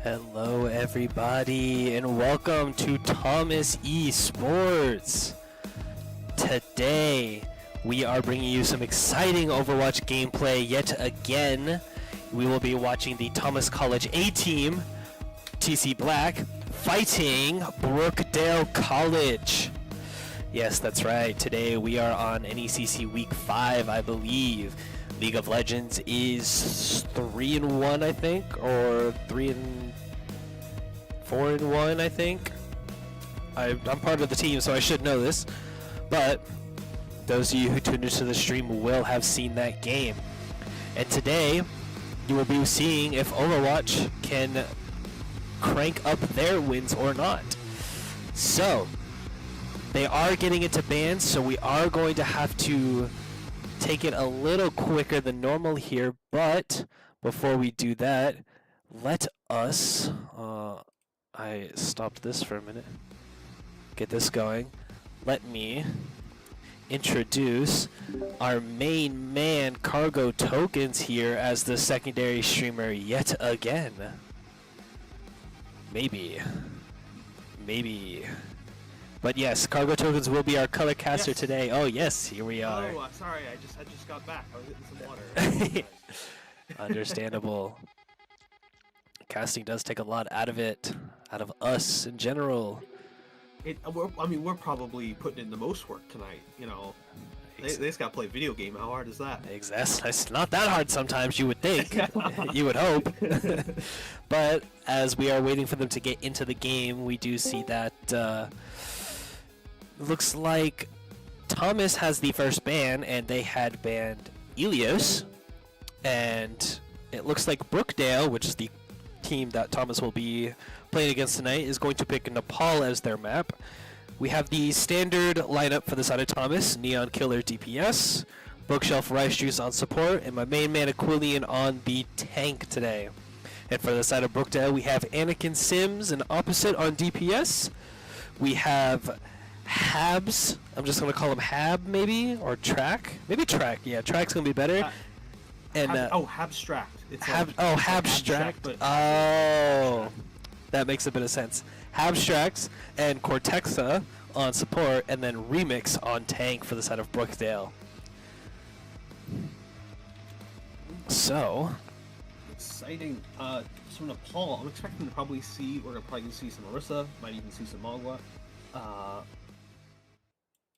Hello everybody and welcome to Thomas Esports. Today we are bringing you some exciting Overwatch gameplay yet again. We will be watching the Thomas College A team, TC Black, fighting Brookdale College. Yes, that's right. Today we are on NECC Week 5, I believe. League of Legends is 3-1, I think, or 4-1, I think. I'm part of the team, so I should know this. But those of you who tuned into the stream will have seen that game. And today, you will be seeing if Overwatch can crank up their wins or not. So, they are getting into bans, so we are going to have to take it a little quicker than normal here, but before we do that, let us I stopped this for a minute, get this going. Let me introduce our main man, Cargo Tokens, here as the secondary streamer yet again. Maybe, but yes, Cargo Tokens will be our color caster today. Oh yes, here we are. Oh, sorry, I just got back. I was hitting some water. Understandable. Casting does take a lot out of us in general. We're probably putting in the most work tonight. You know, they just got to play a video game. How hard is that? Exactly. It's not that hard sometimes. You would think. You would hope. But as we are waiting for them to get into the game, we do see that. Looks like Thomas has the first ban, and they had banned Elios. And it looks like Brookdale, which is the team that Thomas will be playing against tonight, is going to pick Nepal as their map. We have the standard lineup for the side of Thomas: Neon Killer DPS, Bookshelf Rice Juice on support, and my main man Aquilian on the tank today. And for the side of Brookdale, we have Anakin Sims and Opposite on DPS. We have Habs, I'm just going to call him Hab maybe, or Track. Maybe Track, yeah, Track's going to be better. And Habstract. It's Habstract. But oh, that makes a bit of sense. Habstrax and Cortexa on support, and then Remix on tank for the side of Brookdale. So exciting. So Nepal, I'm expecting to probably see. We're probably going to see some Orisa. Might even see some Magua.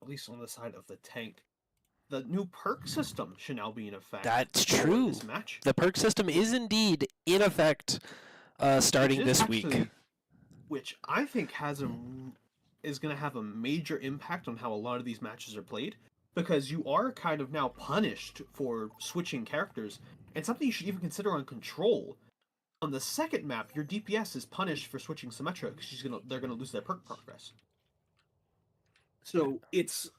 At least on the side of the tank. The new perk system should now be in effect. That's true. This match. The perk system is indeed in effect starting this week. Which I think is going to have a major impact on how a lot of these matches are played. Because you are kind of now punished for switching characters. And something you should even consider on Control. On the second map, your DPS is punished for switching Symmetra because they're going to lose their perk progress. So it's,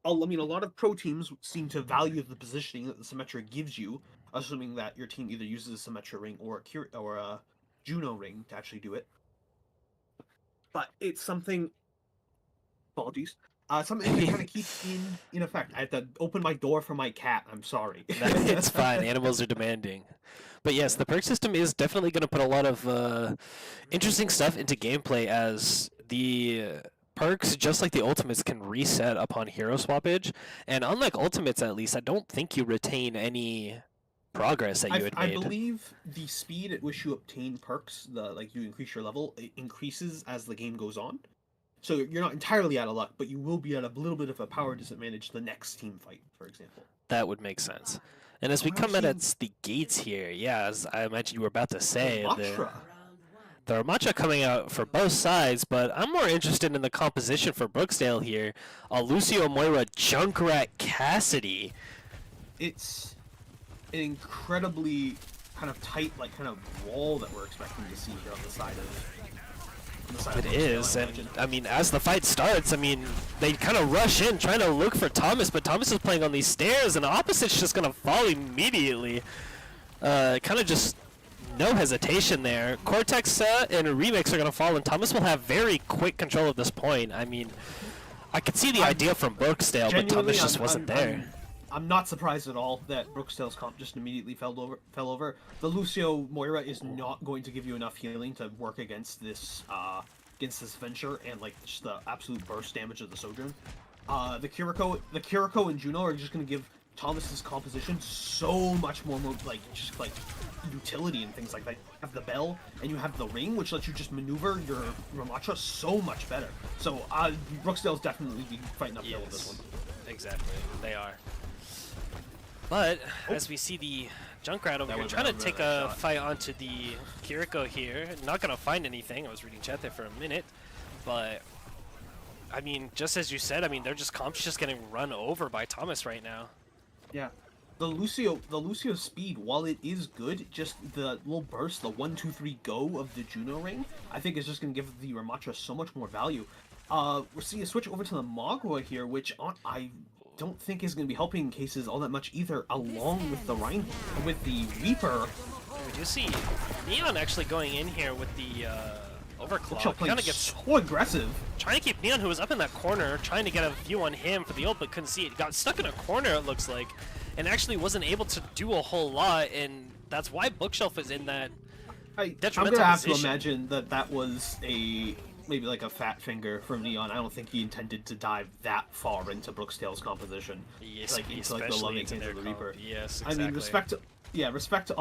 a lot of pro teams seem to value the positioning that the Symmetra gives you, assuming that your team either uses a Symmetra ring or a Juno ring to actually do it. But it's something, apologies, something to kind of keep in effect. I have to open my door for my cat. I'm sorry. It's fine. Animals are demanding. But yes, the perk system is definitely going to put a lot of interesting stuff into gameplay, as the perks, just like the ultimates, can reset upon hero swappage. And unlike ultimates, at least, I don't think you retain any progress that you had made. I believe the speed at which you obtain perks, you increase your level, it increases as the game goes on. So you're not entirely out of luck, but you will be at a little bit of a power disadvantage the next team fight, for example. That would make sense. And as we come at the gates here, yeah, as I imagine you were about to say, the Ramattra coming out for both sides, but I'm more interested in the composition for Brookdale here. Lucio Moira, Junkrat Cassidy. It's an incredibly kind of tight, kind of wall that we're expecting to see here on the side of. It is, and I mean, as the fight starts, I mean, they kind of rush in trying to look for Thomas, but Thomas is playing on these stairs, and the Opposite's just going to fall immediately. Kind of just no hesitation there. Cortexa and Remix are going to fall, and Thomas will have very quick control at this point. I mean, I could see the idea from Brookdale, but Thomas just wasn't there. I'm not surprised at all that Brookdale's comp just immediately fell over. The Lucio Moira is not going to give you enough healing to work against this Venture and like just the absolute burst damage of the Sojourn. The Kiriko and Juno are just going to give Thomas's composition so much more like just like utility and things like that. You have the bell and you have the ring, which lets you just maneuver your Ramatra so much better. So Brookdale's definitely be fighting uphill with this one. Exactly, they are. But as we see the Junkrat over here trying to take a fight onto the Kiriko here, not gonna find anything. I was reading chat there for a minute, but I mean, just as you said, I mean, comp's just getting run over by Thomas right now. Yeah. The Lucio speed, while it is good, just the little burst, the 1, 2, 3 go of the Juno ring, I think is just going to give the Ramatra so much more value. We're seeing a switch over to the Magua here, which I don't think is going to be helping cases all that much either, along with the Reaper. We do see Neon actually going in here with the overclock. Kind of gets so aggressive. Trying to keep Neon, who was up in that corner, trying to get a view on him for the ult, but couldn't see it. Got stuck in a corner, it looks like, and actually wasn't able to do a whole lot, and that's why Bookshelf is in that detrimental I'm gonna have position. to imagine that was maybe like a fat finger from Neon. I don't think he intended to dive that far into Brookdale's composition. Yes, like into like the loving hands of the Reaper. Yes, exactly. I mean, respect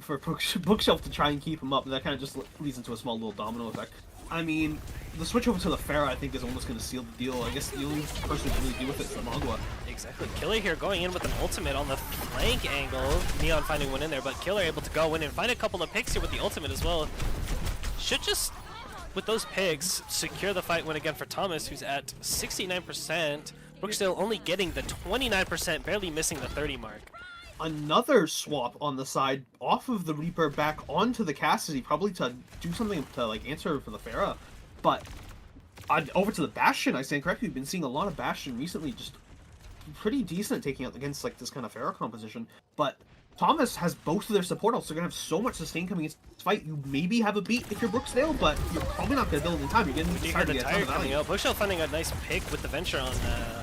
for Bookshelf to try and keep him up. That kind of just leads into a small little domino effect. I mean, the switch over to the Pharah, I think, is almost going to seal the deal. I guess the only person who can really deal with it is the Magua. Exactly. Killer here going in with an ultimate on the flank angle. Neon finding one in there, but Killer able to go in and find a couple of picks here with the ultimate as well. Should just, with those picks, secure the fight win again for Thomas, who's at 69%. Brookdale only getting the 29%, barely missing the 30 mark. Another swap on the side off of the Reaper back onto the Cassidy, probably to do something to like answer for the Pharah. But over to the Bastion, I stand correctly. We've been seeing a lot of Bastion recently, just pretty decent taking out against like this kind of Pharah composition. But Thomas has both of their support ults. They're gonna have so much sustain coming into this fight. You maybe have a beat if you're Brookdale, but you're probably not gonna build in time. You're getting You hear the tire coming out. Bookshelf finding a nice pick with the Venture on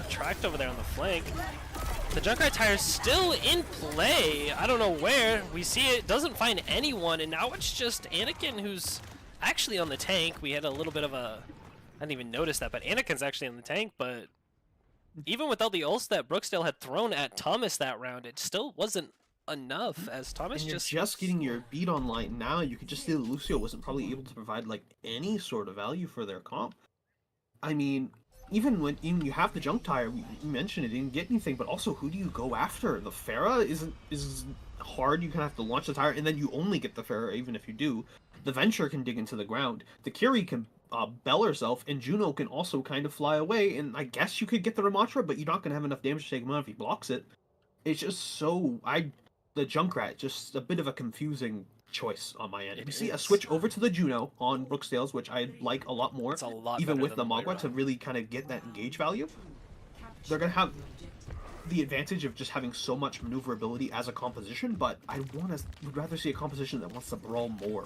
tracked over there on the flank. The Junkrat tire still in play. I don't know where. We see it doesn't find anyone, and now it's just Anakin who's actually on the tank. We had a little bit of a, I didn't even notice that, but Anakin's actually on the tank. But even with all the ults that Brookdale had thrown at Thomas that round, it still wasn't enough, as Thomas and you're just getting your beat online now. You could just see that Lucio wasn't probably able to provide like any sort of value for their comp. I mean, even you have the junk tire, we mentioned it didn't get anything, but also who do you go after? The Pharah is hard. You kind of have to launch the tire, and then you only get the Pharah even if you do. The Venture can dig into the ground. The Kiri can bell herself, and Juno can also kind of fly away, and I guess you could get the Ramatra, but you're not going to have enough damage to take him out if he blocks it. It's just so... The Junkrat, just a bit of a confusing choice on my end. If you see a switch over to the Juno on Brookdale's, which I like a lot more, even with the Magua, to really kind of get that engage value, they're going to have the advantage of just having so much maneuverability as a composition, but I would rather see a composition that wants to brawl more.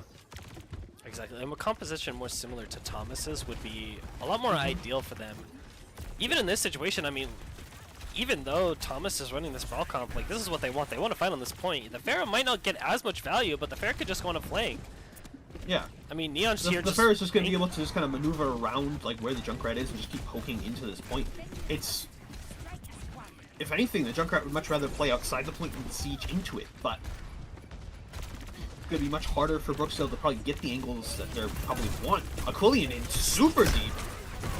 Exactly, and a composition more similar to Thomas's would be a lot more ideal for them. Even in this situation, I mean, even though Thomas is running this brawl comp, like, this is what they want. They want to fight on this point. The Pharah might not get as much value, but the Pharah could just go on a flank. Yeah. I mean, Neon's here. The Pharah is just going to be able to just kind of maneuver around, like, where the Junkrat is and just keep poking into this point. It's... If anything, the Junkrat would much rather play outside the point and siege into it, but... It's going to be much harder for Brookdale to probably get the angles that they probably want. Aquilian in super deep.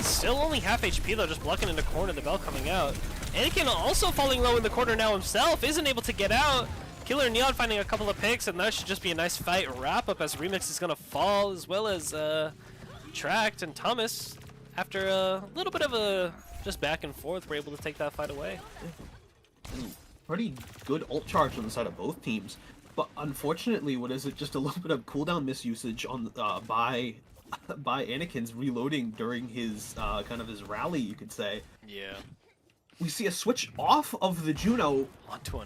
Still only half HP, though, just blocking in the corner, the bell coming out. Anakin also falling low in the corner now himself, isn't able to get out. Killer Neon finding a couple of picks, and that should just be a nice fight wrap-up as Remix is going to fall, as well as Tracked and Thomas, after a little bit of a just back and forth, were able to take that fight away. Pretty good ult charge on the side of both teams, but unfortunately, what is it? Just a little bit of cooldown misusage on by Anakin's reloading during his kind of his rally, you could say. Yeah. We see a switch off of the Juno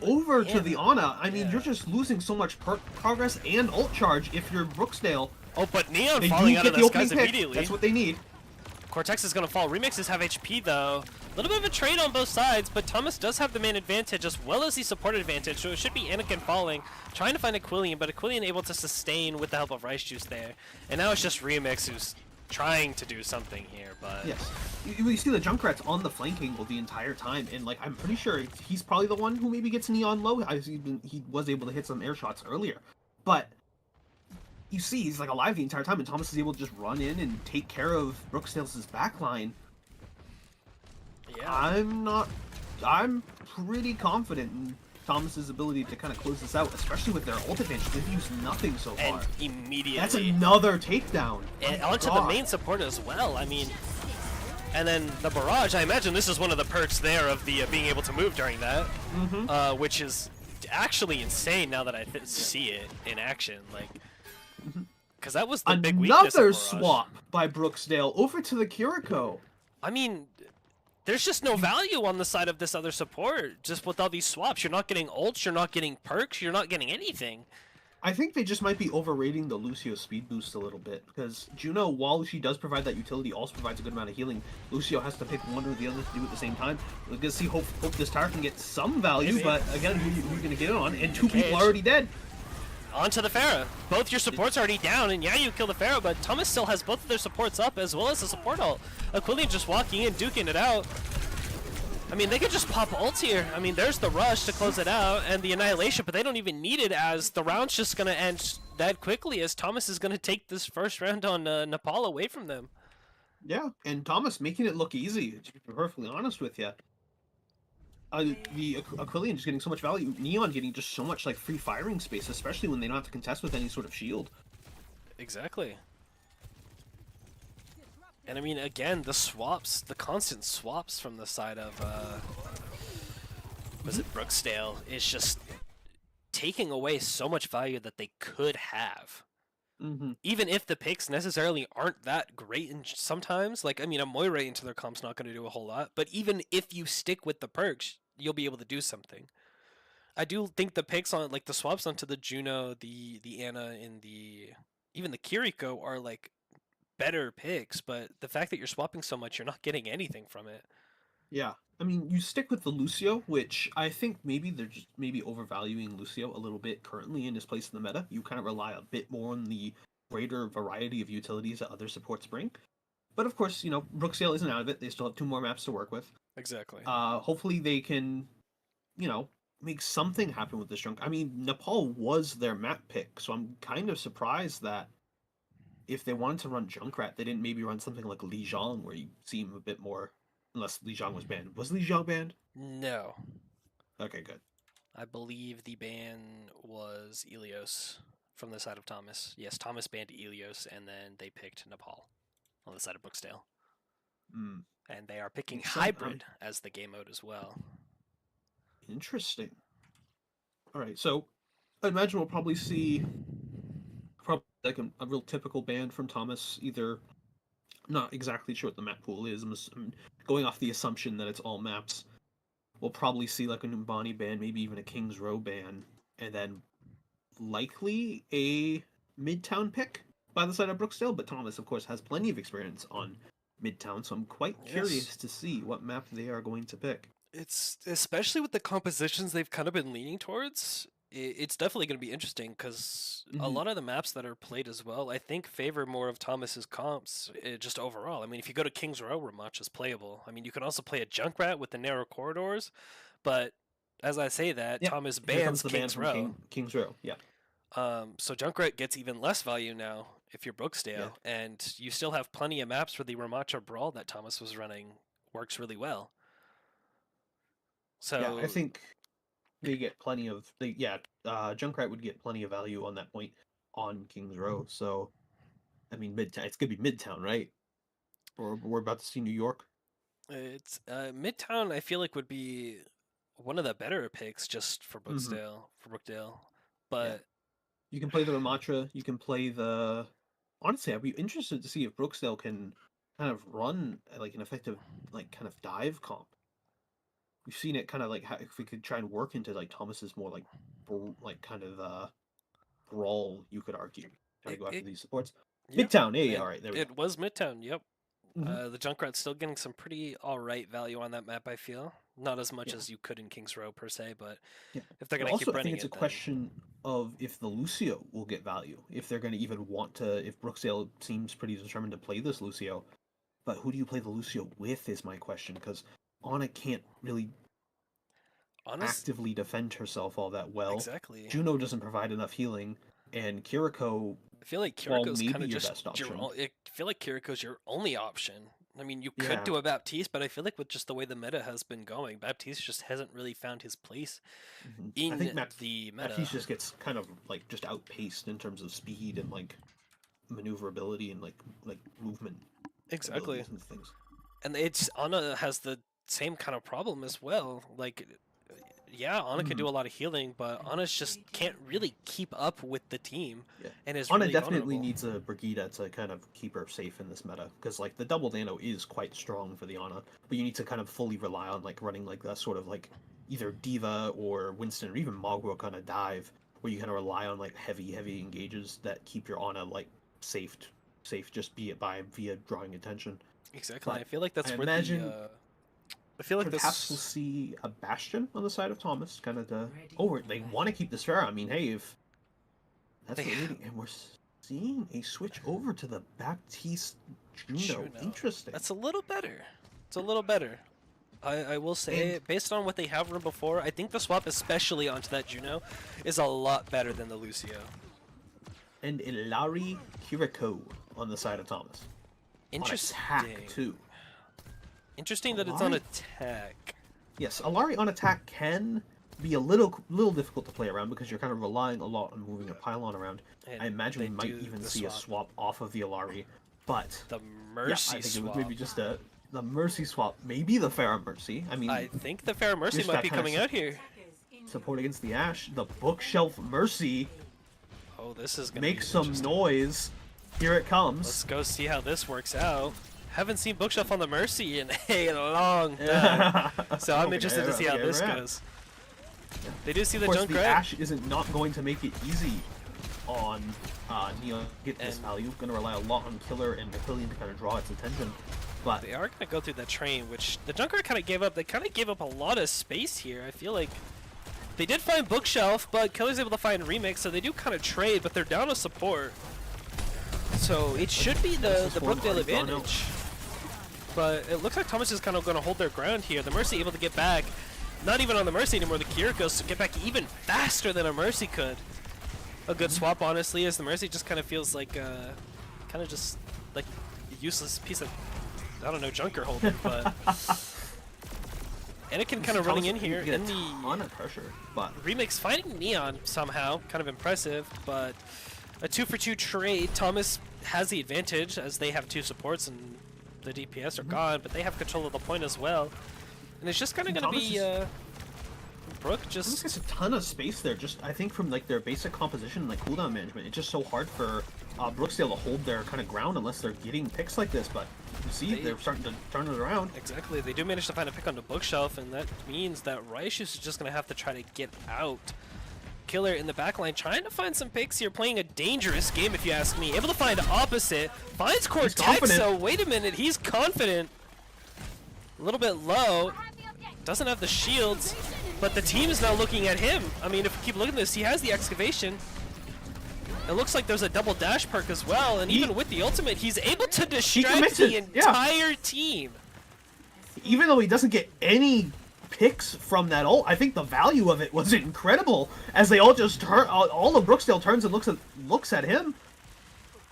over to the Ana. I mean, you're just losing so much progress and ult charge if you're Brookdale. Oh, but Neon falling out of the skies immediately. That's what they need. Cortex is going to fall. Remix is half HP, though. little bit of a trade on both sides, but Thomas does have the man advantage as well as the support advantage, so it should be Anakin falling, trying to find Aquilian, but Aquilian able to sustain with the help of Rice Juice there. And now it's just Remix who's trying to do something here, but... Yes. You see the Junkrat's on the flank angle the entire time, and like I'm pretty sure he's probably the one who maybe gets Neon low. He was able to hit some air shots earlier, but you see he's like alive the entire time, and Thomas is able to just run in and take care of Brookdale's backline. Yeah. I'm pretty confident in Thomas's ability to kind of close this out, especially with their ult advantage. They've used nothing so far. And immediately... That's another takedown. And onto the main support as well. I mean... And then the barrage, I imagine this is one of the perks there of the being able to move during that, which is actually insane now that I see it in action. Like, because that was the big weakness of Another barrage. swap by Brookdale over to the Kiriko. I mean, there's just no value on the side of this other support. Just with all these swaps, you're not getting ults, you're not getting perks, you're not getting anything. I think they just might be overrating the Lucio speed boost a little bit, because Juno, while she does provide that utility, also provides a good amount of healing. Lucio has to pick one or the other to do at the same time. We're gonna see, hope this tower can get some value, Maybe. but again, who are you gonna get it on? And two people are already dead. Onto the Pharah. Both your supports are already down, and yeah, you kill the Pharah, but Thomas still has both of their supports up, as well as the support ult. Aquilian just walking in, duking it out. I mean, they could just pop ults here. I mean, there's the rush to close it out, and the annihilation, but they don't even need it, as the round's just going to end that quickly, as Thomas is going to take this first round on Nepal away from them. Yeah, and Thomas making it look easy, to be perfectly honest with you. The Aquilian just getting so much value, Neon getting just so much like free firing space, especially when they don't have to contest with any sort of shield. Exactly. And I mean, again, the swaps, the constant swaps from the side of, was it Brookdale, is just taking away so much value that they could have. Even if the picks necessarily aren't that great in sometimes, like, I mean, a Moira into their comp's not going to do a whole lot, but even if you stick with the perks, you'll be able to do something. I do think the picks on, like, the swaps onto the Juno, the Ana, and even the Kiriko are, like, better picks, but the fact that you're swapping so much, you're not getting anything from it. Yeah, I mean, you stick with the Lucio, which I think maybe they're just maybe overvaluing Lucio a little bit currently in his place in the meta. You kind of rely a bit more on the greater variety of utilities that other supports bring. But of course, you know, Brookdale isn't out of it. They still have 2 more maps to work with. Exactly. Hopefully they can, you know, make something happen with this junk. I mean, Nepal was their map pick, so I'm kind of surprised that if they wanted to run Junkrat, they didn't maybe run something like Lijiang, where you seem a bit more... Unless Lijiang was banned. Was Lijiang banned? No. Okay, good. I believe the ban was Ilios from the side of Thomas. Yes, Thomas banned Ilios, and then they picked Nepal on the side of Brookdale. And they are picking Hybrid as the game mode as well. Interesting. Alright, so I imagine we'll probably see like a real typical ban from Thomas, either... Not exactly sure what the map pool is. I'm going off the assumption that it's all maps. We'll probably see like a Numbani ban, maybe even a King's Row ban, and then likely a Midtown pick by the side of Brookdale. But Thomas, of course, has plenty of experience on Midtown, so I'm quite curious to see what map they are going to pick. It's especially with the compositions they've kind of been leaning towards. It's definitely going to be interesting because a lot of the maps that are played as well, I think, favor more of Thomas's comps just overall. I mean, if you go to King's Row, where much is playable. I mean, you can also play a Junkrat with the narrow corridors, but as I say that, Thomas bans King's Row. King's Row, yeah. So Junkrat gets even less value now if you're Brookdale, and you still have plenty of maps where the Ramacha Brawl that Thomas was running works really well. So yeah, I think they get plenty of Junkrat would get plenty of value on that point on King's Row. So I mean, Midtown, it's gonna be Midtown, right? Or we're about to see New York. It's Midtown. I feel like would be one of the better picks just for Brookdale. But you can play the Ramatra. You can play the. Honestly, I'd be interested to see if Brookdale can kind of run like an effective like kind of dive comp. We've seen it kind of like if we could try and work into like Thomas's more like kind of brawl, you could argue, trying to go after these supports. Midtown, all right, there we go. It was Midtown, yep. The Junkrat's still getting some pretty alright value on that map, I feel. Not as much Yeah. as you could in King's Row, per se, but Yeah. if they're But going to also, keep I think running it's a it, then... question of if the Lucio will get value, if they're going to even want to. If Brookdale seems pretty determined to play this Lucio, but who do you play the Lucio with is my question, because Ana can't really actively defend herself all that well. Exactly. Juno doesn't provide enough healing, and Kiriko, I feel like well, Kiriko's maybe kind of your just best option. I feel like Kiriko's your only option. I mean, you could Yeah. do a Baptiste, but I feel like with just the way the meta has been going, Baptiste just hasn't really found his place in I think the meta. Baptiste just gets kind of like just outpaced in terms of speed and like maneuverability and like movement Exactly. abilities and things. And it's Ana has the same kind of problem as well. Like, yeah, Ana can do a lot of healing, but Ana just can't really keep up with the team. Yeah. And is Ana really definitely vulnerable. needs a Brigida to kind of keep her safe in this meta, because like the double nano is quite strong for the Ana, but you need to kind of fully rely on like running like that sort of like either Diva or Winston or even Mogwai kind of dive, where you kind of rely on like heavy engages that keep your Ana like safe just be it by via drawing attention. Exactly. But I feel like that's I where imagine the I feel like perhaps we'll this see a Bastion on the side of Thomas, kind of to. Oh, they want to keep this fair. I mean, hey, if that's They- the leading, and we're seeing a switch over to the Baptiste Juno. Juno. Interesting. That's a little better. It's a little better. I will say, And- based on what they have run before, I think the swap, especially onto that Juno, is a lot better than the Lucio. And Ilari Kiriko on the side of Thomas. Interesting. On attack too. Interesting that it's on Alari- attack. Yes, Ilari on attack can be a little difficult to play around because you're kind of relying a lot on moving a pylon around. And I imagine they we might do even the see a swap off of the Ilari, but The yeah, Mercy I think swap. it was maybe just the Mercy swap, maybe the Pharah Mercy. I mean, I think the Pharah Mercy just might that be kinda coming out here. support against the Ash, the Bookshelf Mercy. Oh, this is gonna Make be some interesting. noise. Here it comes. Let's go see how this works out. Haven't seen Bookshelf on the Mercy in a long time, so I'm interested to see how this goes. They do see the Of course, Junkrat. the Ash isn't not going to make it easy on Neon to get this And- value. Going to rely a lot on Killer and Napoleon to kind of draw its attention. But They are going to go through that train, which the Junkrat kind of gave up. They kind of gave up a lot of space here. I feel like they did find Bookshelf, but Killer's able to find Remix, so they do kind of trade, but they're down to support. So it should be the form Brookdale already gone out. advantage. But it looks like Thomas is kind of going to hold their ground here. The Mercy able to get back. Not even on the Mercy anymore. The Kiriko's to get back even faster than a Mercy could. A good swap, honestly, as the Mercy just kind of feels like, kind of just like a useless piece of, I don't know, junker holding, but. Anakin kind of running in here get in a the ton of pressure, but Remix finding Neon somehow, kind of impressive, but a 2-for-2 trade. Thomas has the advantage as they have two supports and the DPS are gone, but they have control of the point as well. And it's just kind of going to be Brook Thomas just gets a ton of space there. Just I think from like their basic composition, like cooldown management, it's just so hard for Brookdale to hold their kind of ground unless they're getting picks like this. But you see, they're starting to turn it around. exactly. They do manage to find a pick on the Bookshelf, and that means that Raishus is just going to have to try to get out. Killer in the backline trying to find some picks here, playing a dangerous game if you ask me. Able to find opposite, finds Cortexo. Wait a minute, he's confident. A little bit low, doesn't have the shields, but the team is now looking at him. I mean, if we keep looking at this, he has the excavation. It looks like there's a double dash perk as well, and even with the ultimate, he's able to distract commits the it, yeah. entire team. Even though he doesn't get any picks from that ult, I think the value of it was incredible. As they all just turn, all of Brookdale turns and looks at him.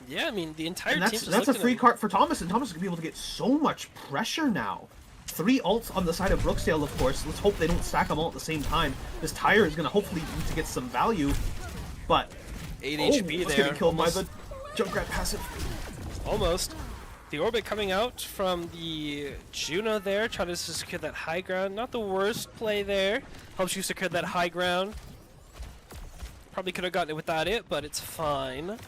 Yeah, I mean, the entire And team that's just a looking at free him. cart for Thomas, and Thomas is gonna be able to get so much pressure now. 3 ults on the side of Brookdale, of course. Let's hope they don't stack them all at the same time. This tire is gonna hopefully need to get some value, but 8 oh, HP let's there. get killed by Almost. the Junkrat passive. Almost. The orbit coming out from the Juno there, trying to secure that high ground. Not the worst play there. Helps you secure that high ground. Probably could have gotten it without it, but it's fine.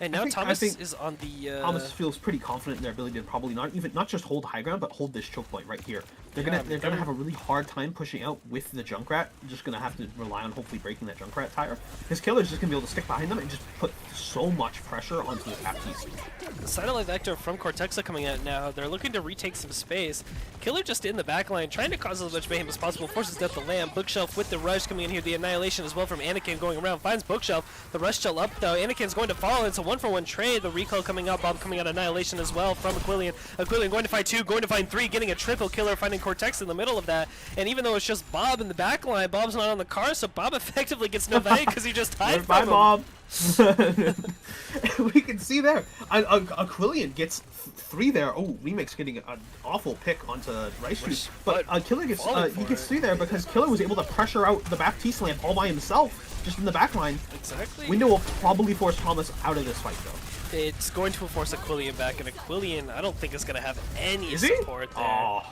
And now I Thomas think is on the. Thomas feels pretty confident in their ability to probably not just hold high ground, but hold this choke point right here. They're gonna have a really hard time pushing out with the Junkrat. Just gonna have to rely on hopefully breaking that Junkrat tire. Because Killer's just gonna be able to stick behind them and just put so much pressure onto the Baptiste. The Satellite Vector from Cortexa coming out now. They're looking to retake some space. Killer just in the back line, trying to cause as much mayhem as possible. Forces Death to land. Bookshelf with the rush coming in here. The Annihilation as well from Anakin going around. Finds Bookshelf. The rush still up though. Anakin's going to fall. It's a 1-for-1 trade. The recall coming out. Bob coming out. Annihilation as well from Aquilian. Aquilian going to find 2, going to find 3, getting a triple. Killer finding Cortex in the middle of that. And even though it's just Bob in the back line, Bob's not on the car, so Bob effectively gets no value because he just tied from him. Bob. We can see there. Aquilian gets 3 there. Oh, Remix getting an awful pick onto Rice Juice. But Killer gets he gets 3 there because Killer was able to pressure out the Baptiste lamp all by himself, just in the back line. Exactly. Window will probably force Thomas out of this fight though. It's going to force Aquilian back, and Aquilian I don't think is going to have any support there. Oh.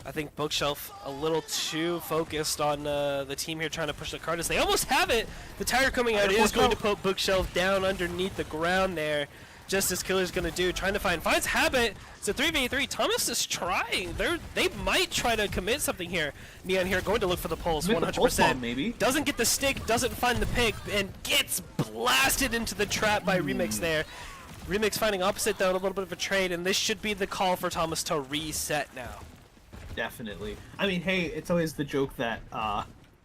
I think Bookshelf a little too focused on the team here trying to push the cart as they almost have it. The tire coming out is going to put Bookshelf down underneath the ground there, just as Killer's going to do, trying to finds Habit. It's a 3v3. Thomas is trying. They might try to commit something here. Neon here going to look for the pulse, 100%. Maybe. Doesn't get the stick, doesn't find the pick, and gets blasted into the trap by Remix there. Remix finding opposite though, a little bit of a trade, and this should be the call for Thomas to reset now. Definitely. I mean, hey, it's always the joke that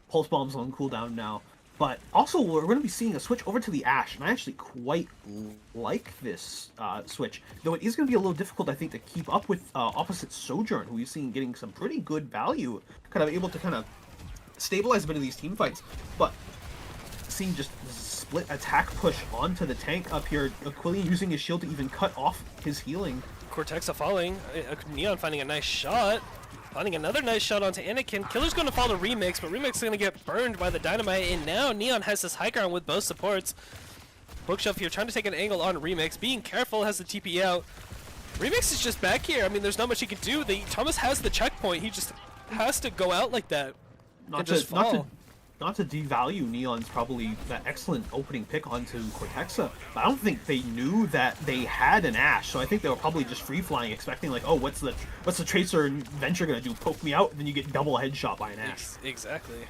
Pulse Bomb's on cooldown now. But also, we're going to be seeing a switch over to the Ashe, and I actually quite like this switch. Though it is going to be a little difficult, I think, to keep up with opposite Sojourn, who we've seen getting some pretty good value, kind of able to kind of stabilize a bit of these team fights. But seeing just split attack push onto the tank up here, Aquilian using his shield to even cut off his healing. Cortexa falling, Neon finding a nice shot. Finding another nice shot onto Anakin. Killer's going to fall to Remix, but Remix is going to get burned by the dynamite, and now Neon has this high ground with both supports. Bookshelf here trying to take an angle on Remix, being careful, has the TP out. Remix is just back here. I mean, there's not much he can do. Thomas has the checkpoint. He just has to go out like that and just fall. Not to devalue Neon's probably that excellent opening pick onto Cortexa, but I don't think they knew that they had an Ashe, so I think they were probably just free flying, expecting like, oh, what's the Tracer and Venture gonna do? Poke me out, and then you get double headshot by an Ashe. Exactly.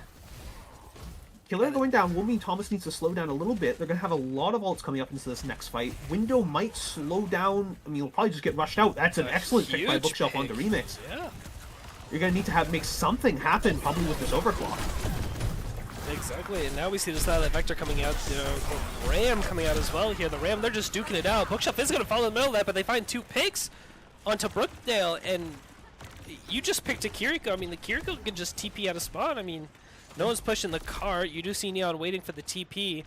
Killer going down will mean Thomas needs to slow down a little bit. They're gonna have a lot of ults coming up into this next fight. Window might slow down. I mean, he'll probably just get rushed out. That's an excellent pick by Bookshelf onto Remix. Yeah. You're gonna need to make something happen, probably with this overclock. Exactly, and now we see the Satellite Vector coming out, Ram coming out as well here. The Ram, they're just duking it out. Bookshelf is going to follow in the middle of that, but they find 2 picks onto Brookdale, and you just picked a Kiriko. I mean, the Kiriko can just TP out of spawn. I mean, no one's pushing the cart. You do see Neon waiting for the TP.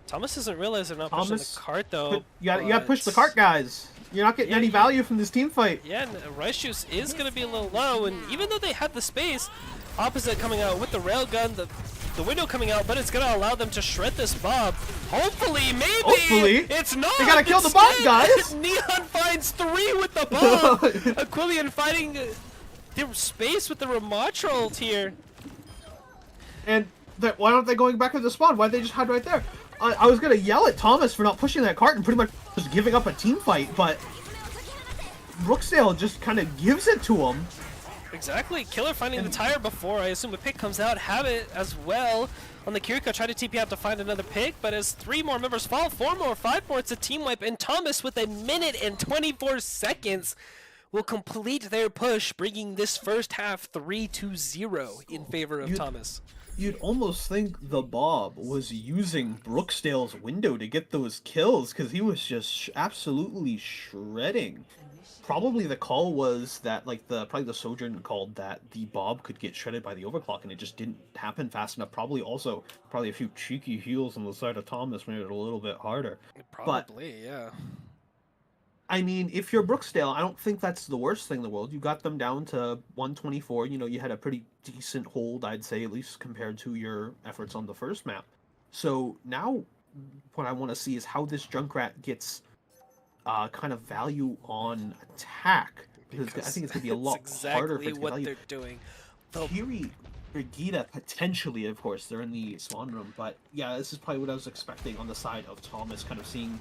Thomas doesn't realize they're not pushing the cart, though. You gotta push the cart, guys. You're not getting any value from this team fight. Yeah, and Rice Juice is going to be a little low, and even though they had the space, opposite coming out with the railgun, the window coming out, but it's going to allow them to shred this Bob. Hopefully, maybe. Hopefully. It's not. They got to kill the Bob, guys. Neon finds 3 with the Bob. Aquilian fighting the space with the Ramatra here. And why aren't they going back to the spawn? Why'd they just hide right there? I was going to yell at Thomas for not pushing that cart and pretty much just giving up a team fight, but Brookdale just kind of gives it to him. Exactly. Killer finding the tire before. I assume a pick comes out. Habit as well on the Kiriko. Try to TP out to find another pick, but as 3 more members fall, 4 more, 5 more, it's a team wipe. And Thomas, with 1 minute and 24 seconds, will complete their push, bringing this first half 3-0 in favor of Thomas. You'd almost think the Bob was using Brookdale's window to get those kills, because he was just absolutely shredding. Probably the call was that, like, probably the Sojourn called that the Bob could get shredded by the overclock, and it just didn't happen fast enough. Probably a few cheeky heals on the side of Thomas made it a little bit harder. Probably, yeah. I mean, if you're Brookdale, I don't think that's the worst thing in the world. You got them down to 124. You know, you had a pretty decent hold, I'd say, at least compared to your efforts on the first map. So now what I want to see is how this Junkrat gets kind of value on attack. Because I think it's going to be a lot harder for it to get value. They're doing. Kiri, Brigida, potentially, of course, they're in the spawn room. But yeah, this is probably what I was expecting on the side of Thomas, kind of seeing...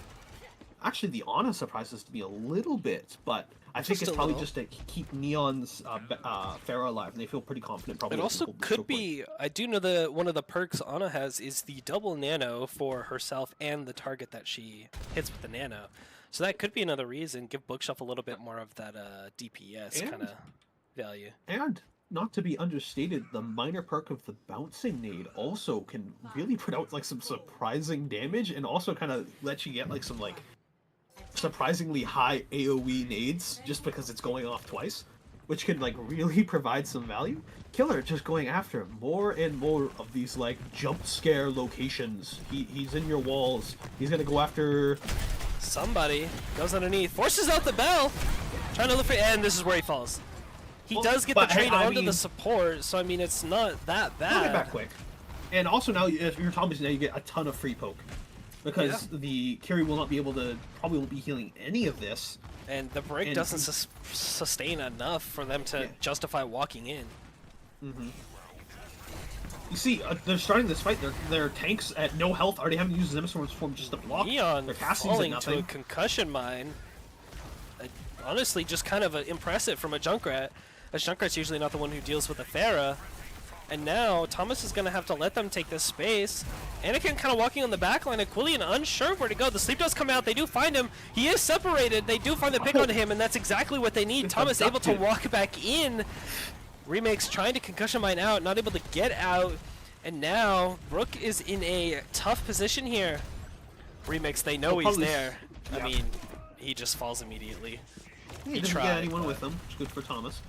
Actually, the Ana surprises me a little bit, but I think Just it's a probably little. just to keep Neon's Pharah alive, and they feel pretty confident. Probably. It they can also pull the could choke point. be. I do know that one of the perks Ana has is the double nano for herself and the target that she hits with the nano. So that could be another reason. Give Bookshelf a little bit more of that DPS kind of value. And not to be understated, the minor perk of the bouncing nade also can really put out like some surprising damage, and also kind of let you get like some like surprisingly high AoE nades just because it's going off twice, which can like really provide some value. Killer just going after more and more of these like jump scare locations. He's in your walls. He's gonna go after Somebody goes underneath, forces out the bell, trying to look for, and this is where he falls. He Well, does get the but, hey, trade I onto the mean- support, so I mean it's not that He'll get bad. back quick. And also now, if you're Thomas, now you get a ton of free poke. Because the Kiri will not be able to, probably won't be healing any of this. And the break And- doesn't sustain enough for them to Yeah. justify walking in. You see, they're starting this fight, their tanks at no health already haven't used Nemesis form just to block. Neon Their castings at falling to a nothing. concussion mine. Honestly, just kind of impressive from a Junkrat. As Junkrat's usually not the one who deals with the Pharah. And now, Thomas is going to have to let them take this space. Anakin kind of walking on the back line. Aquilian unsure where to go. The sleep does come out. They do find him. He is separated. They do find the pick onto him, and that's exactly what they need. It's Thomas able to abducted. walk back in. Remakes trying to concussion mine out, not able to get out. And now, Brook is in a tough position here. Remakes, they know Well, he's probably- there. I yeah. mean, he just falls immediately. He He didn't tried, get anyone but- with him, which is good for Thomas.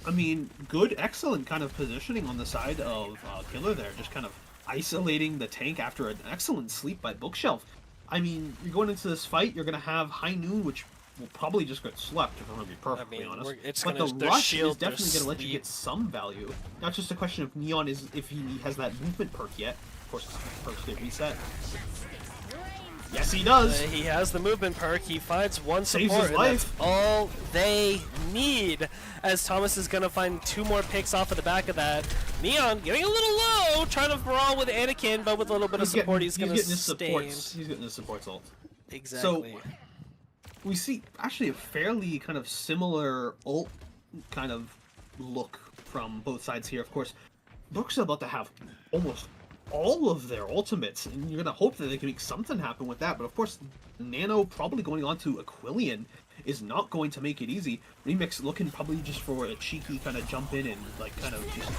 I mean, good, excellent kind of positioning on the side of Killer there, just kind of isolating the tank after an excellent sleep by Bookshelf. I mean, you're going into this fight, you're going to have High Noon, which will probably just get slept, if I'm going to be perfectly mean, honest. it's But gonna- the their rush shield, is their definitely going to let you sleep. get some value. Not just a question of Neon is if he has that movement perk yet. Of course, his perks get reset. Yes, he does. He has the movement perk. He finds one Saves support, his and that's life. all they need. As Thomas is gonna find 2 more picks off of the back of that. Neon getting a little low, trying to brawl with Anakin, but with a little bit of support, he's gonna getting his sustain. supports. He's getting his supports ult. Exactly. We see actually a fairly kind of similar ult kind of look from both sides here. Of course, Brook's about to have almost all of their ultimates, and you're gonna hope that they can make something happen with that. But of course, Nano probably going on to Aquilian is not going to make it easy. Remix looking probably just for a cheeky kind of jump in and like kind of just.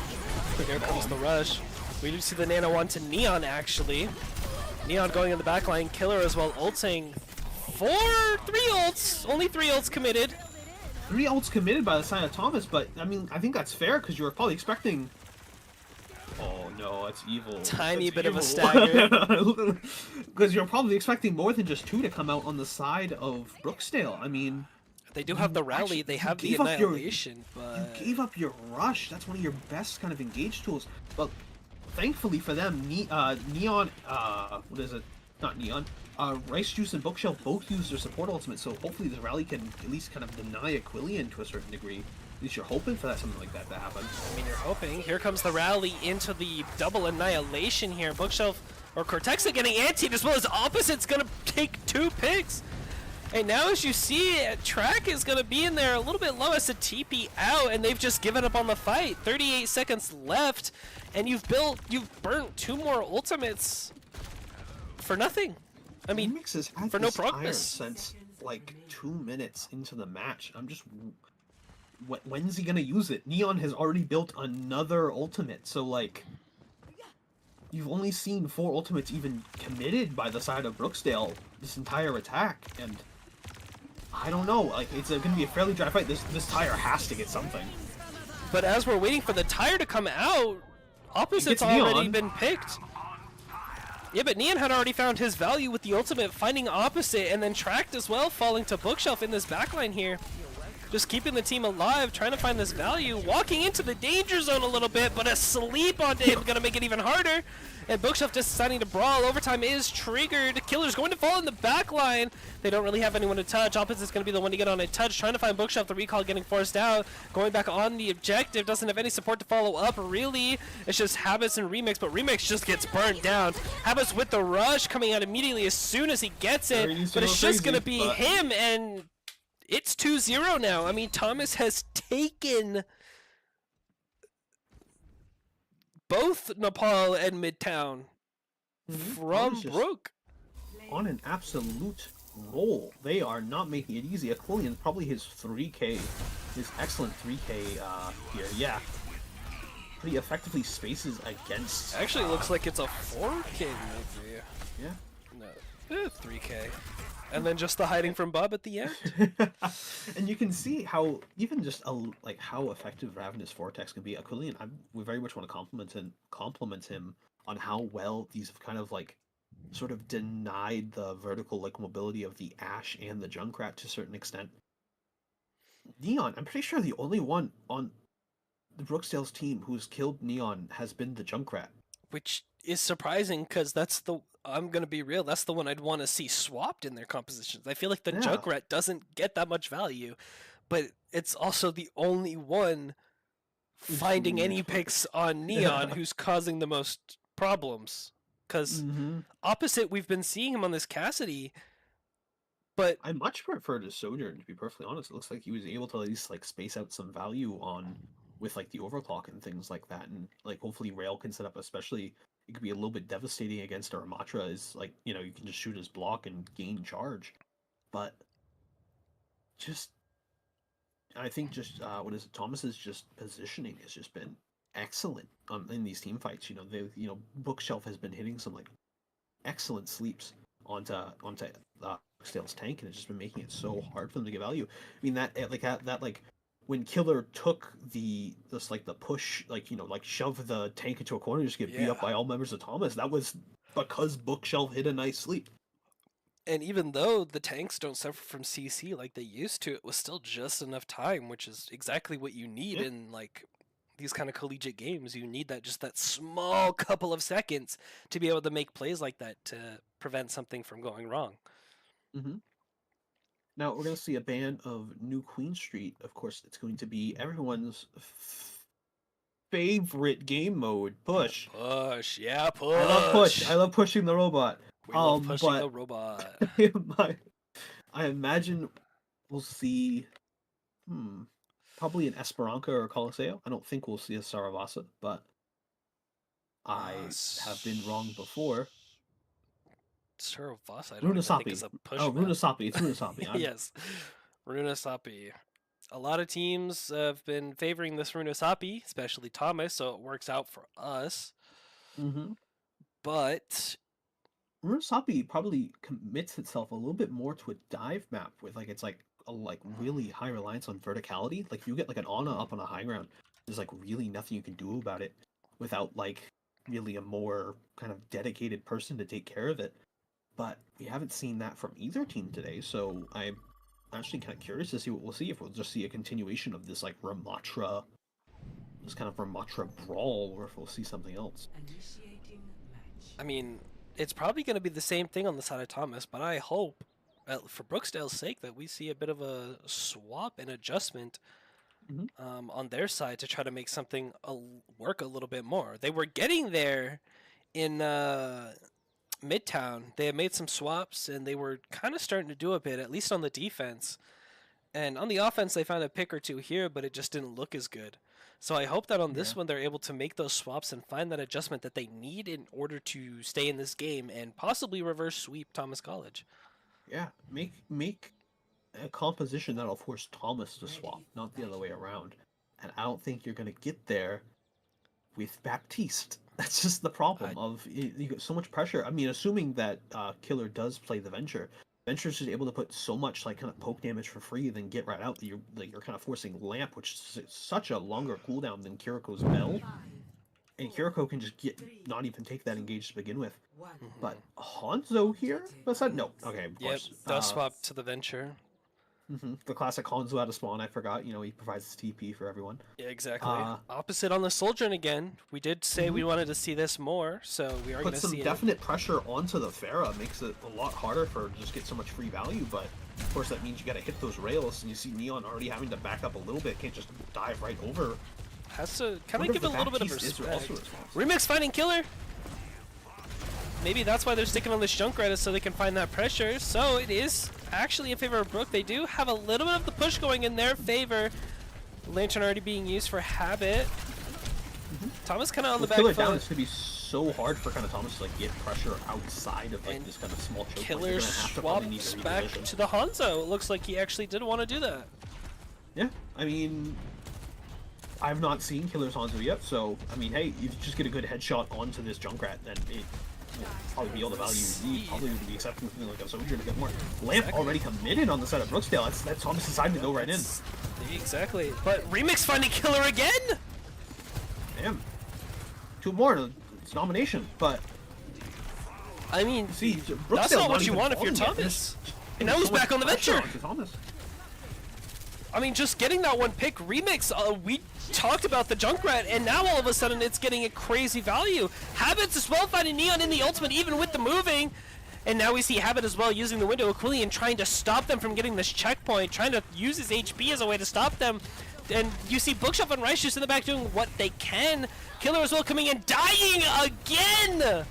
Here comes the rush. We do see the Nano onto Neon actually. Neon going in the back line. Killer as well ulting. 3 ults. Only 3 ults committed. 3 ults committed by the side of Thomas, but I mean, I think that's fair because you were probably expecting. Oh no, it's evil. Tiny That's bit of a evil. stagger. Because you're probably expecting more than just 2 to come out on the side of Brookdale. I mean, They do have the rally. actually- They you have the gave up your- annihilation, but you gave up your rush. That's one of your best kind of engage tools. But thankfully for them, Neon, what is it? Not Neon. Rice Juice and Bookshelf both use their support ultimate, so hopefully this rally can at least kind of deny Aquilian to a certain degree. At least you're hoping for that, something like that to happen. I mean, you're hoping. Here comes the rally into the double annihilation here. Bookshelf or Cortexa getting antied as well as Opposite's gonna take 2 picks. And now as you see, Track is gonna be in there a little bit low as a TP out, and they've just given up on the fight. 38 seconds left, and you've burnt 2 more ultimates for nothing. I mean, Remix has had for no this tire progress. since like 2 minutes into the match. I'm just, when's he gonna use it? Neon has already built another ultimate, so like, you've only seen 4 ultimates even committed by the side of Brookdale this entire attack, and I don't know. Like, it's gonna be a fairly dry fight. This tire has to get something. but as we're waiting for the tire to come out, Opposite's gets already Neon. been picked. Yeah, but Neon had already found his value with the ultimate, finding Opposite, and then Tracked as well, falling to Bookshelf in this backline here. Just keeping the team alive, trying to find this value, walking into the danger zone a little bit, but a sleep onto him gonna make it even harder. And Bookshelf just deciding to brawl. Overtime is triggered. Killer's going to fall in the back line. They don't really have anyone to touch. Opposite's going to be the one to get on a touch. Trying to find Bookshelf. The recall getting forced out. Going back on the objective. Doesn't have any support to follow up, really. It's just Habits and Remix, but Remix just gets burned down. Habits with the rush coming out immediately as soon as he gets it. He needs to But it's go just going to crazy, be but- him and it's 2-0 now. I mean, Thomas has taken both Nepal and Midtown from Thomas is Brook. on an absolute roll. They are not making it easy. Aquilian, probably his 3K, his excellent 3K here. Yeah. Pretty effectively spaces against... Actually, looks like it's a 4K maybe. Yeah. No, 3K. And then just the hiding from Bob at the end. And you can see how even just like how effective Ravenous Vortex can be. Aquilian, we very much want to compliment him on how well these have kind of like sort of denied the vertical like mobility of the Ash and the Junkrat to a certain extent. Neon, I'm pretty sure the only one on the Brookdale's team who's killed Neon has been the Junkrat. Which is surprising because I'm gonna be real, that's the one I'd want to see swapped in their compositions. I feel like the Junkrat doesn't get that much value, but it's also the only one finding any picks on Neon who's causing the most problems. Because opposite, we've been seeing him on this Cassidy, but I much prefer to Sojourn, to be perfectly honest. It looks like he was able to at least like space out some value on with like the overclock and things like that, and like hopefully Rail can set up, especially it could be a little bit devastating against our Ramatra is like, you know, you can just shoot his block and gain charge. But just I think just what is it, Thomas's just positioning has just been excellent in these team fights. You know, Bookshelf has been hitting some like excellent sleeps onto Brookdale's tank, and it's just been making it so hard for them to get value. I mean that when Killer took the push, like, you know, like shove the tank into a corner and just get beat up by all members of Thomas, that was because Bookshelf hit a nice sleep. And even though the tanks don't suffer from CC like they used to, it was still just enough time, which is exactly what you need in like these kind of collegiate games. You need that small couple of seconds to be able to make plays like that to prevent something from going wrong. Now we're going to see a ban of New Queen Street. Of course, it's going to be everyone's favorite game mode, push. Push, yeah, push. I love push. I love pushing the robot. We love pushing the robot. I imagine we'll see probably an Esperanza or a Coliseo. I don't think we'll see a Saravasa, but I have been wrong before. Saravasa, I don't think is a push. Oh, Runasapi. It's Runasapi. Yes, Runasapi. A lot of teams have been favoring this Runasapi, especially Thomas, so it works out for us. But Runasapi probably commits itself a little bit more to a dive map with like it's like a really high reliance on verticality. Like you get like an Ana up on a high ground, there's like really nothing you can do about it without like really a more kind of dedicated person to take care of it. But we haven't seen that from either team today, so I'm actually kind of curious to see what we'll see, if we'll just see a continuation of this like Ramatra, this kind of Ramatra brawl, or if we'll see something else. I mean, it's probably going to be the same thing on the side of Thomas, but I hope, for Brookdale's sake, that we see a bit of a swap and adjustment on their side to try to make something work a little bit more. They were getting there in Midtown. They had made some swaps, and they were kind of starting to do a bit, at least on the defense. And on the offense, they found a pick or two here, but it just didn't look as good. So I hope that on this one, they're able to make those swaps and find that adjustment that they need in order to stay in this game and possibly reverse sweep Thomas College. Yeah, make a composition that'll force Thomas to swap, not the other way around. And I don't think you're going to get there with Baptiste. That's just the problem you get so much pressure. I mean, assuming that Killer does play the Venture, Venture's just able to put so much like kind of poke damage for free, then get right out that you're kind of forcing Lamp, which is such a longer cooldown than Kiriko's Bell. And Kiriko can just not even take that engage to begin with. But Hanzo here? What's that? No. Okay, of course. Yep, does swap to the Venture. The classic Hanzo out of spawn, I forgot. You know, he provides TP for everyone. Yeah, exactly. Opposite on the Sojourn again. We did say we wanted to see this more, so we are going to see some definite pressure onto the Pharah. Makes it a lot harder for just get so much free value, but of course that means you got to hit those rails, and you see Neon already having to back up a little bit. Can't just dive right over. Has to kind of give it a little bit of respect. Remix finding Killer. Maybe that's why they're sticking on this Junkrat, is so they can find that pressure. So it is actually in favor of Brook. They do have a little bit of the push going in their favor. Lantern already being used for Habit. Thomas kind of on the back Killer foot. down, it's gonna be so hard for kind of Thomas to like get pressure outside of like And this kind of small choke. Killer swaps back to the Hanzo. It looks like he actually did want to do that. Yeah, I mean, I've not seen Killer's Hanzo yet, so I mean, hey, you just get a good headshot onto this Junkrat, then it will probably be all the value you need. Probably would be accepting something like a Soldier to get more. Lamp already committed on the side of Brookdale. That's Thomas' side to go right in. Exactly. But Remix finding Killer again. Damn. 2 more. It's nomination, but I mean, see, that's not what you want if you're Thomas. And now he's back on the venture. Thomas. I mean, just getting that one pick, Remix, we talked about the Junkrat, and now all of a sudden it's getting a crazy value. Habits as well finding Neon in the ultimate, even with the moving. And now we see Habit as well using the window. Aquilian trying to stop them from getting this checkpoint, trying to use his HP as a way to stop them. And you see Bookshelf and Rice just in the back doing what they can. Killer as well coming in, dying again!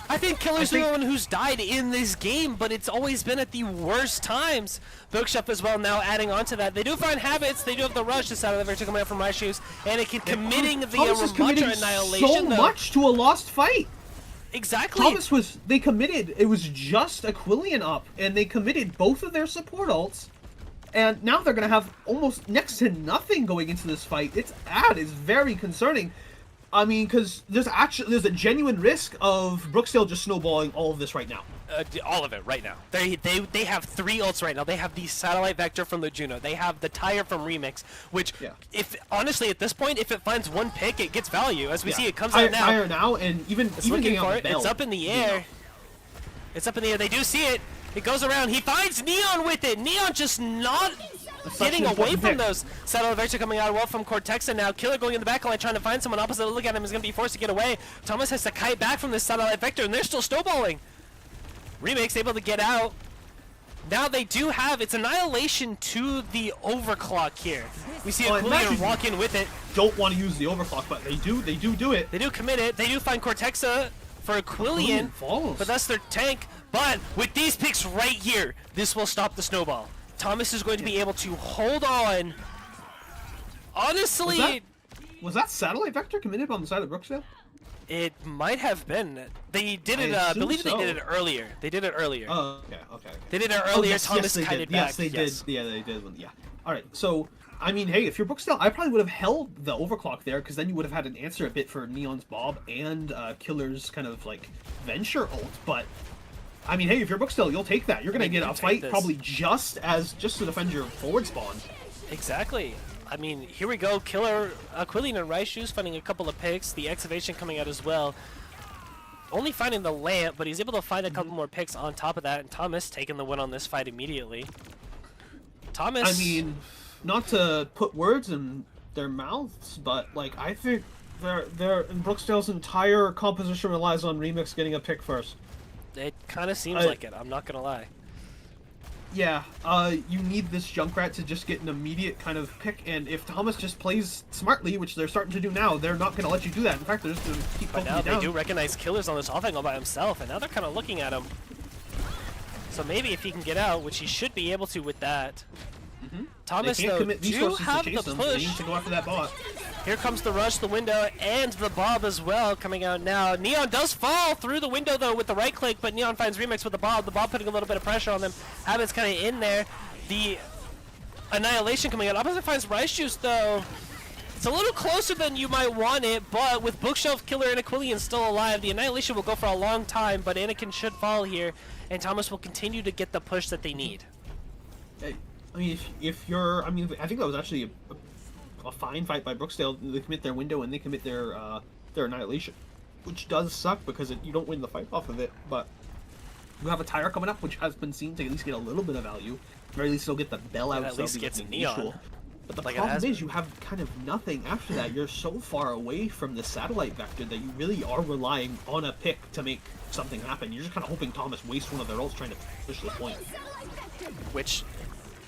I think Killer's the one who's died in this game, but it's always been at the worst times. Bookshelf as well now adding on to that. They do find Habits, they do have the rush this side of the victor coming out from Rice Shoes, and it can committing the Ramatra Annihilation. So much to a lost fight. Exactly. They committed, it was just Aquilian up, and they committed both of their support ults. And now they're going to have almost next to nothing going into this fight. It's very concerning. I mean, because there's a genuine risk of Brookdale just snowballing all of this right now. All of it right now. They have 3 ults right now. They have the Satellite Vector from the Juno. They have the Tire from Remix, which, if honestly at this point, if it finds one pick, it gets value. As we see, it comes out now. Tire now, and even getting out the bell. It's up in the air. It's up in the air. They do see it. It goes around. He finds Neon with it. Neon just not getting away from those. Satellite Vector coming out well from Cortexa now. Killer going in the back line trying to find someone opposite. Look at him. He's going to be forced to get away. Thomas has to kite back from this Satellite Vector, and they're still snowballing. Remix able to get out. Now they do have, it's Annihilation to the overclock here. We see Aquilian walk in with it. Don't want to use the overclock, but they do it. They do commit it. They do find Cortexa for Aquilian, but that's their tank. But with these picks right here, this will stop the snowball. Thomas is going to be able to hold on. Honestly, was that Satellite Vector committed on the side of Brookdale? It might have been. They did it. I believe they did it earlier. They did it earlier. Oh, okay. They did it earlier. Thomas kited back. Yes, they did. Yeah, they did. Yeah. All right. So, I mean, hey, if you're Brookdale, I probably would have held the overclock there, because then you would have had an answer a bit for Neon's Bob and Killer's kind of like venture ult. But I mean, hey, if you're Brookdale, you'll take that. You're gonna get a fight probably just to defend your forward spawn. Exactly. I mean, here we go. Killer, Aquilian and Rice Shoes finding a couple of picks. The excavation coming out as well. Only finding the lamp, but he's able to find a couple more picks on top of that. And Thomas taking the win on this fight immediately. Thomas. I mean, not to put words in their mouths, but like I think Brookdale's entire composition relies on Remix getting a pick first. It kind of seems like it. I'm not gonna lie. Yeah, you need this Junkrat to just get an immediate kind of pick, and if Thomas just plays smartly, which they're starting to do now, they're not going to let you do that. In fact, they're just going to keep poking you down. They do recognize Killer's on this off angle by himself, and now they're kind of looking at him. So maybe if he can get out, which he should be able to with that. Thomas, though, do have the push. They need to go after that bot. Here comes the rush, the window, and the Bob as well coming out now. Neon does fall through the window, though, with the right click, but Neon finds Remix with the Bob. The Bob putting a little bit of pressure on them. Habit's kind of in there. The Annihilation coming out. Opposite finds Rice Juice, though. It's a little closer than you might want it, but with Bookshelf, Killer, and Aquilian still alive, the Annihilation will go for a long time, but Anakin should fall here, and Thomas will continue to get the push that they need. I mean, if you're... I mean, I think that was actually a fine fight by Brookdale. They commit their window and they commit their Annihilation, which does suck because you don't win the fight off of it, but you have a Tire coming up, which has been seen to at least get a little bit of value. At the very least, they'll get the bell out. At least gets Neon. But the problem is you have kind of nothing after that. You're so far away from the Satellite Vector that you really are relying on a pick to make something happen. You're just kind of hoping Thomas wastes one of their ults trying to push the point. Which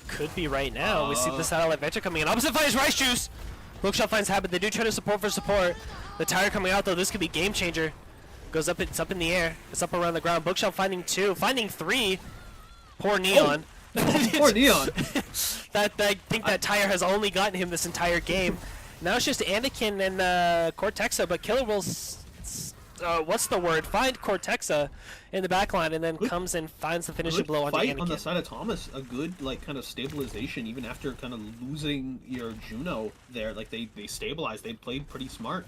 could be right now. We see the Satellite Vector coming in. Opposite finds Rice Juice. Bookshot finds Habit. They do try to support for support. The Tire coming out, though. This could be game changer. Goes up. It's up in the air. It's up around the ground. Bookshot finding 2. Finding 3. Poor Neon. Poor Neon. I think that tire has only gotten him this entire game. Now it's just Anakin and Cortexa, but Killer will, what's the word? Find Cortexa in the backline, and then comes and finds the finishing blow onto fight Anakin. On the side of Thomas, a good kind of stabilization even after kind of losing your Juno there. Like they stabilized, they played pretty smart,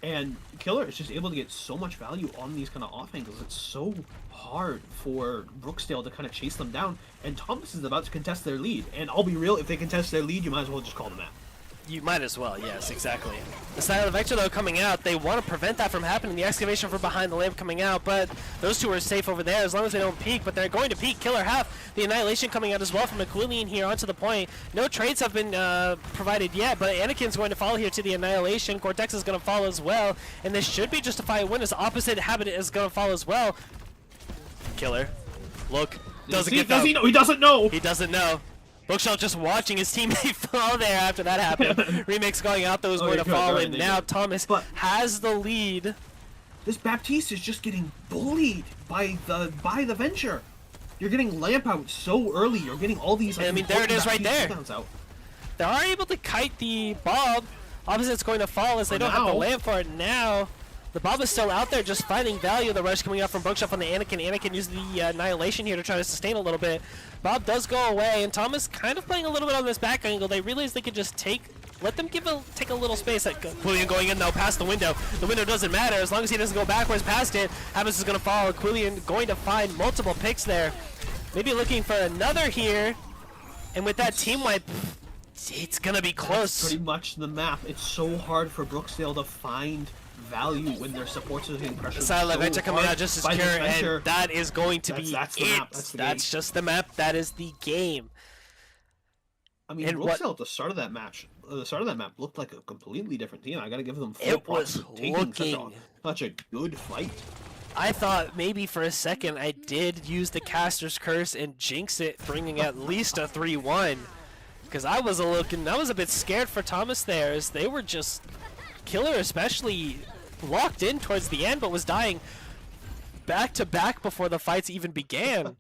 and Killer is just able to get so much value on these kind of off angles. It's so hard for Brookdale to kind of chase them down, and Thomas is about to contest their lead. And I'll be real, if they contest their lead, you might as well just call them out. You might as well, yes, exactly. The Silent Vector, though, coming out, they want to prevent that from happening. The excavation from behind the lamp coming out, but those two are safe over there as long as they don't peek, but they're going to peek. Killer half. The Annihilation coming out as well from Aquilian here onto the point. No trades have been provided yet, but Anakin's going to follow here to the Annihilation. Cortex is going to follow as well, and this should be justified win as opposite habit is going to follow as well. Killer. Look. Doesn't get does he know? He doesn't know! He doesn't know. Bookshelf just watching his teammate fall there after that happened. Remix going out, those going to fall, and now Thomas has the lead. This Baptiste is just getting bullied by the Venture. You're getting lamp out so early. You're getting all these. Like, I mean, there it is right there. Out. They are able to kite the Bob. Opposite's going to fall as they don't have the lamp for it now. The Bob is still out there just finding value. The rush coming out from Bookshelf on the Anakin. Anakin uses the Annihilation here to try to sustain a little bit. Bob does go away, and Thomas kind of playing a little bit on this back angle. They realize they could just let them take a little space. Quillian going in though, past the window. The window doesn't matter as long as he doesn't go backwards past it. Habits is going to fall. Quillian going to find multiple picks there. Maybe looking for another here. And with that team wipe, it's going to be close. That's pretty much the map. It's so hard for Brookdale to find value when their supports are getting pressured. Silent Venture coming out just as secure, and that is going to be that's the it. map. That's just the map. That is the game. I mean, Brookdale at the start of that match, looked like a completely different team. I got to give them full props for taking such a good fight. I thought maybe for a second I did use the Caster's Curse and jinx it, bringing at least a 3-1. Because I was a bit scared for Thomas there, as they were just Killer especially locked in towards the end, but was dying back to back before the fights even began. I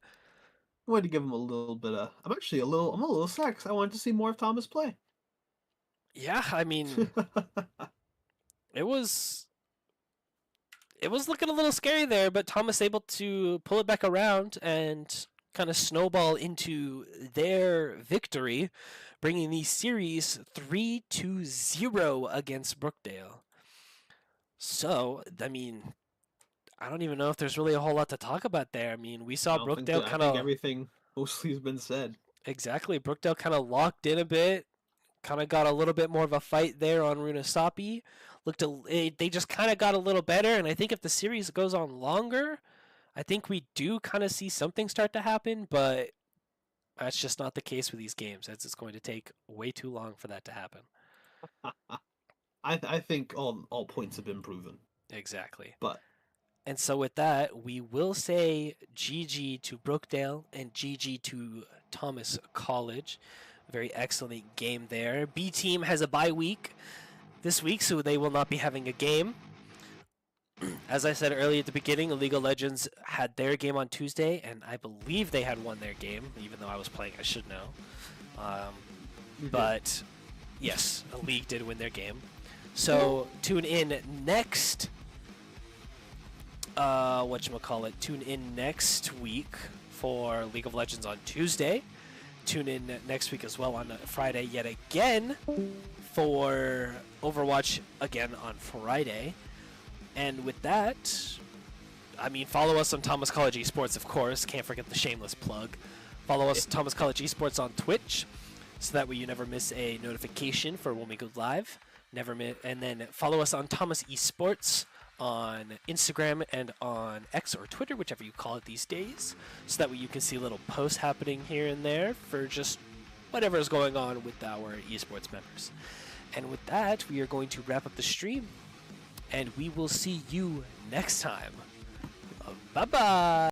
wanted to give him a little bit of. I'm a little sad because I wanted to see more of Thomas play. Yeah, I mean, it was looking a little scary there, but Thomas able to pull it back around and kind of snowball into their victory, bringing the series 3-0 against Brookdale. So, I mean, I don't even know if there's really a whole lot to talk about there. I mean, we saw Brookdale kind of... everything mostly has been said. Exactly. Brookdale kind of locked in a bit, kind of got a little bit more of a fight there on Runasapi. They just kind of got a little better, and I think if the series goes on longer, I think we do kind of see something start to happen, but that's just not the case with these games, as it's going to take way too long for that to happen. I think all points have been proven. Exactly. And so with that, we will say GG to Brookdale and GG to Thomas College. Very excellent game there. B team has a bye week this week, so they will not be having a game. As I said earlier at the beginning, League of Legends had their game on Tuesday, and I believe they had won their game, even though I was playing, I should know. But yes, the League did win their game. So tune in next, tune in next week for League of Legends on Tuesday. Tune in next week as well on Friday yet again for Overwatch again on Friday. And with that, I mean, follow us on Thomas College Esports, of course. Can't forget the shameless plug. Follow us, Thomas College Esports, on Twitch, so that way you never miss a notification for when we go live. And then follow us on Thomas Esports on Instagram and on X or Twitter, whichever you call it these days, so that way you can see little posts happening here and there for just whatever is going on with our esports members. And with that, we are going to wrap up the stream, and we will see you next time. Bye-bye!